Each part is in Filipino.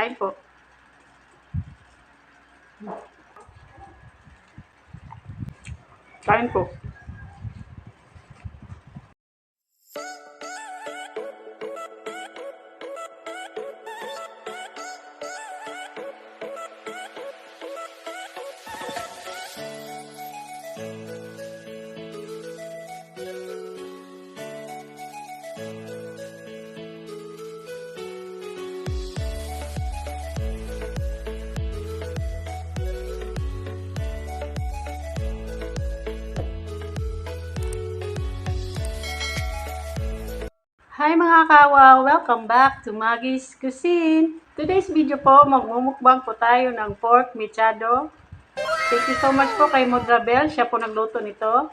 Kain po. Kain po. Hi mga kawaw! Welcome back to Maggie's Cuisine! Today's video po, magmumukbang po tayo ng pork mechado. Thank you so much po kay Modrabel, siya po nagluto nito.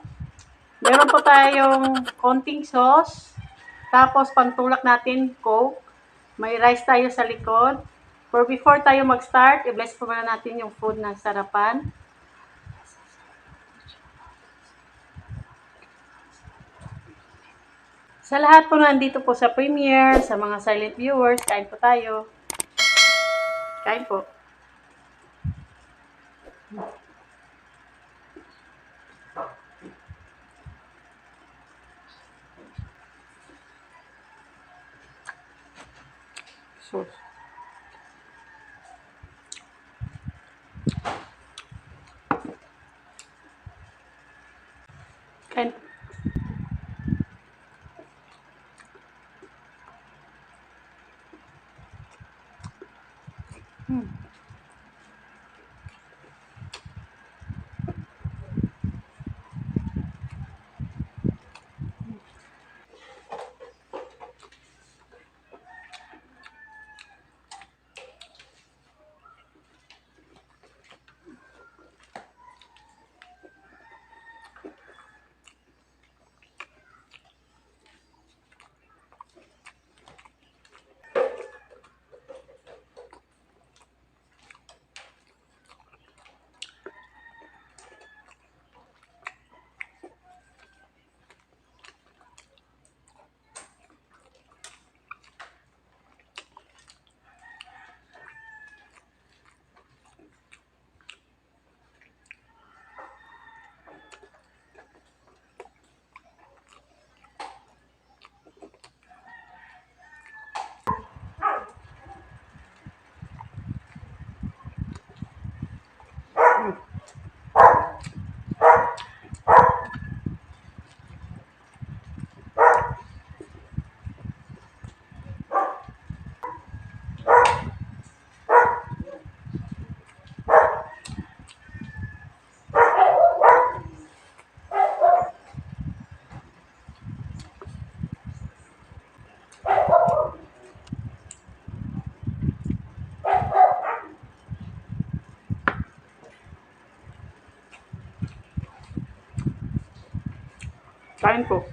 Meron po tayong konting sauce, tapos pantulak natin, Coke. May rice tayo sa likod. For before tayo mag-start, i-bless po muna natin yung food ng sarapan. Sa lahat po nandito po sa premiere, sa mga silent viewers, kain po tayo. Kain po. Sauce. Kain po. Kain po.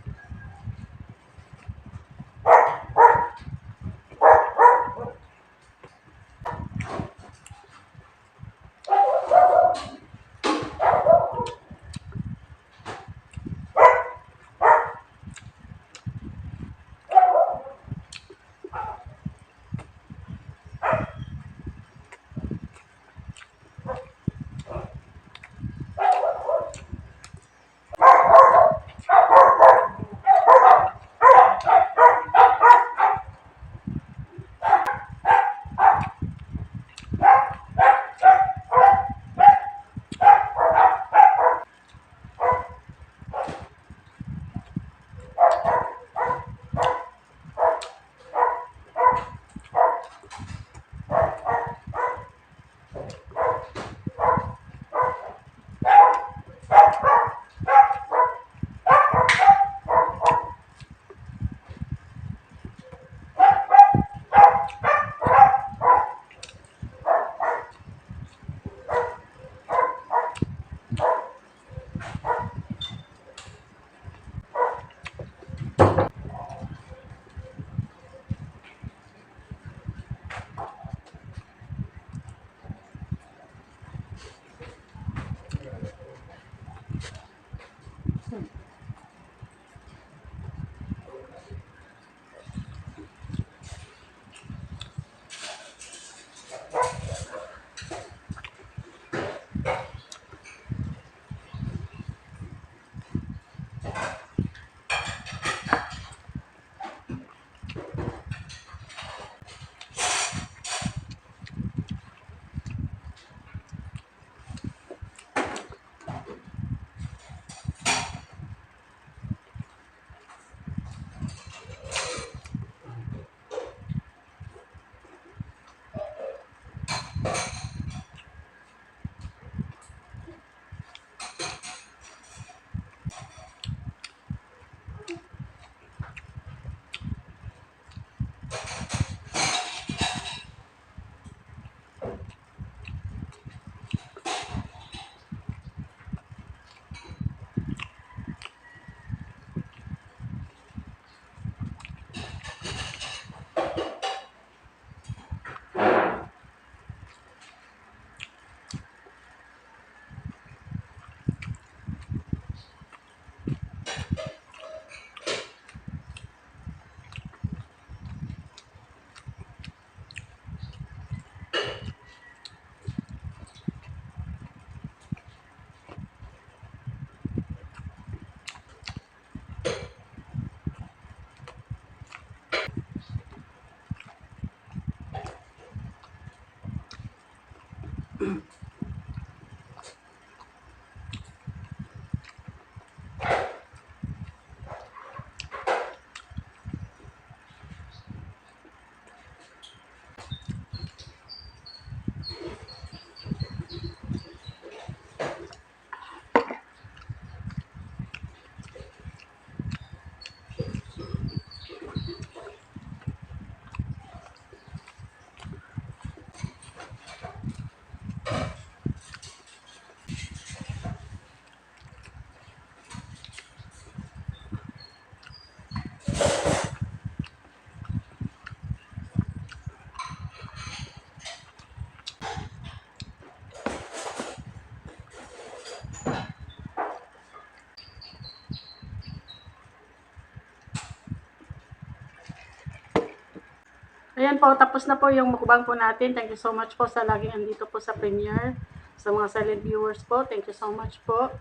Ayan po, tapos na po yung mukbang po natin. Thank you so much po sa laging andito po sa premiere. Sa mga silent viewers po, thank you so much po.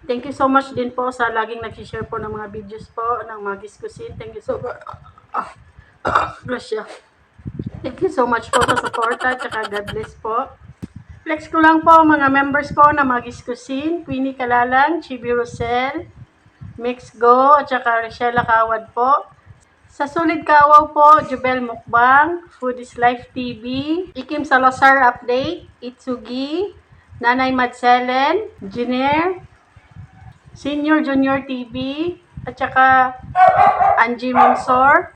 Thank you so much din po sa laging nag-share po ng mga videos po ng Maggie's Cuisine. Thank you so much. Gracia. Thank you so much po sa suporta, tsaka God bless po. Flex ko lang po mga members po na Maggie's Cuisine, Queenie Kalalang, Chibi Rosel, Mix Go, at saka Rochella Kawad po. Sa Solid Kawaw po, Jubel Mukbang, Food is Life TV, Ikim Salazar Update, Itsugi, Nanay Madselen, Jiner, Senior Junior TV, at saka Angie Monsor.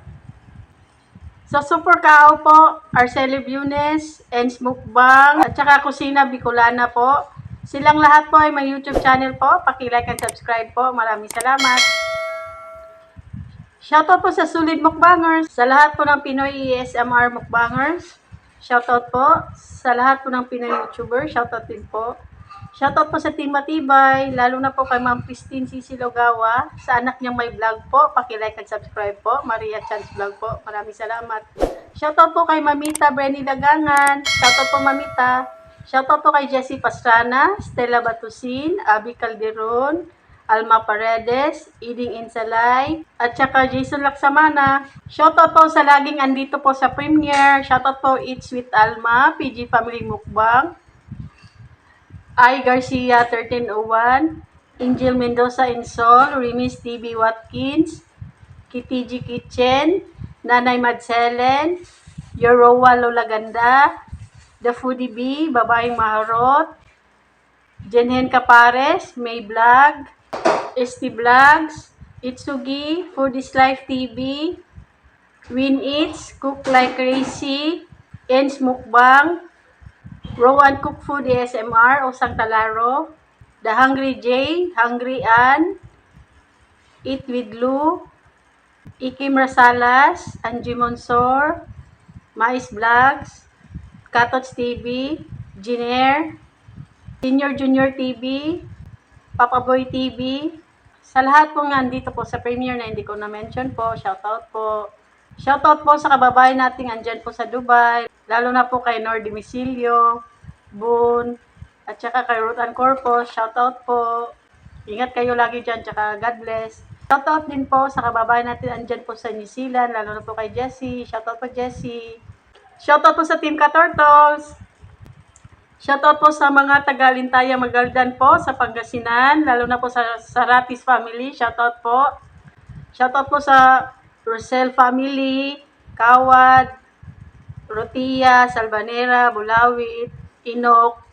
Sa Super Kao po, Arceli Bunes, Ens Mukbang, at saka Kusina Bicolana po. Silang lahat po ay may YouTube channel po. Paki-like and subscribe po. Maraming salamat. Shoutout po sa Solid Mukbangers, sa lahat po ng Pinoy ASMR Mukbangers. Shoutout po sa lahat po ng Pinoy YouTuber. Shoutout din po. Shoutout po sa Team Matibay, lalo na po kay Ma'am Christine Sisilogawa, sa anak niyang may vlog po. Paki-like and subscribe po. Maria Chance Vlog po. Maraming salamat. Shoutout po kay Mamita Brenny Dagangan. Shoutout po Mamita. Shoutout po kay Jessie Pastrana, Stella Batusin, Abby Calderon, Alma Paredes, Iding Insalay, at saka Jason Laksamana. Shoutout po sa laging andito po sa premiere. Shoutout po It's with Alma, PG Family Mukbang, I Garcia 1301, Angel Mendoza Insol, Rimis TV Watkins, Kitiji Kitchen, Nanay Madselen, Yorowa Lolaganda, The Foodie Bee, Babaeng Maharot, Jenhen Capares, May Vlog, ST Vlogs, Itsugi, Food is Life TV, Win Eats, Cook Like Crazy, Ens Mukbang, Rowan Cook Food ASMR, Osang Talaro, The Hungry J, Hungry Ann, Eat with Lou, Ikim Rasalas, Angie Monsor, Mais Vlogs, Katots TV, Jiner, Senior Junior TV, Papa Boy TV. Sa lahat po nga andito po sa premiere na hindi ko na-mention po, shoutout po. Shoutout po sa kababayan nating andyan po sa Dubai, lalo na po kay Nor Dimisilio, Boon, at saka kay Ruth Ann Corpus, shoutout po. Ingat kayo lagi dyan, tsaka God bless. Shoutout din po sa kababayan natin andyan po sa New Zealand, lalo na po kay Jessie. Shoutout po Jessie. Shoutout po sa Team Katortos. Shoutout po sa mga taga-Lintaya Magaldan po sa Pangasinan, lalo na po sa Saratis family. Shoutout po. Shoutout po sa Rosel family, Kawad, Rotia, Salvanera, Bulawit, Inok.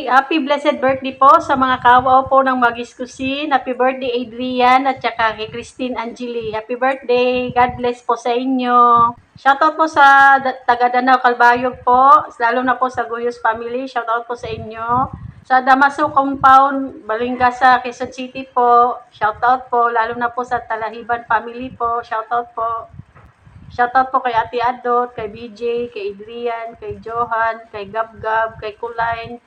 Happy blessed birthday po sa mga kawaw po ng Maggie's Cuisine. Happy birthday Adrian at saka kay Christine Angeli. Happy birthday. God bless po sa inyo. Shoutout po sa taga Danao Calbayog po, lalo na po sa Guyos family. Shoutout po sa inyo. Sa Damaso Compound, Balinga sa Quezon City po. Shoutout po, lalo na po sa Talahiban family po. Shoutout po. Shoutout po kay Ate Adot, kay BJ, kay Adrian, kay Johan, kay Gabgab, kay Kulain.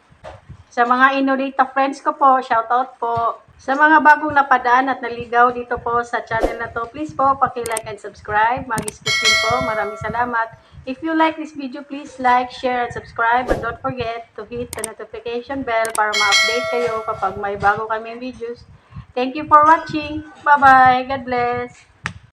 Sa mga Inolita friends ko po, shoutout po. Sa mga bagong napadaan at naligaw dito po sa channel na to, please po, paki-like and subscribe. Maggie's Cuisine po. Maraming salamat. If you like this video, please like, share, and subscribe. And don't forget to hit the notification bell para ma-update kayo kapag may bago kaming videos. Thank you for watching. Bye-bye. God bless.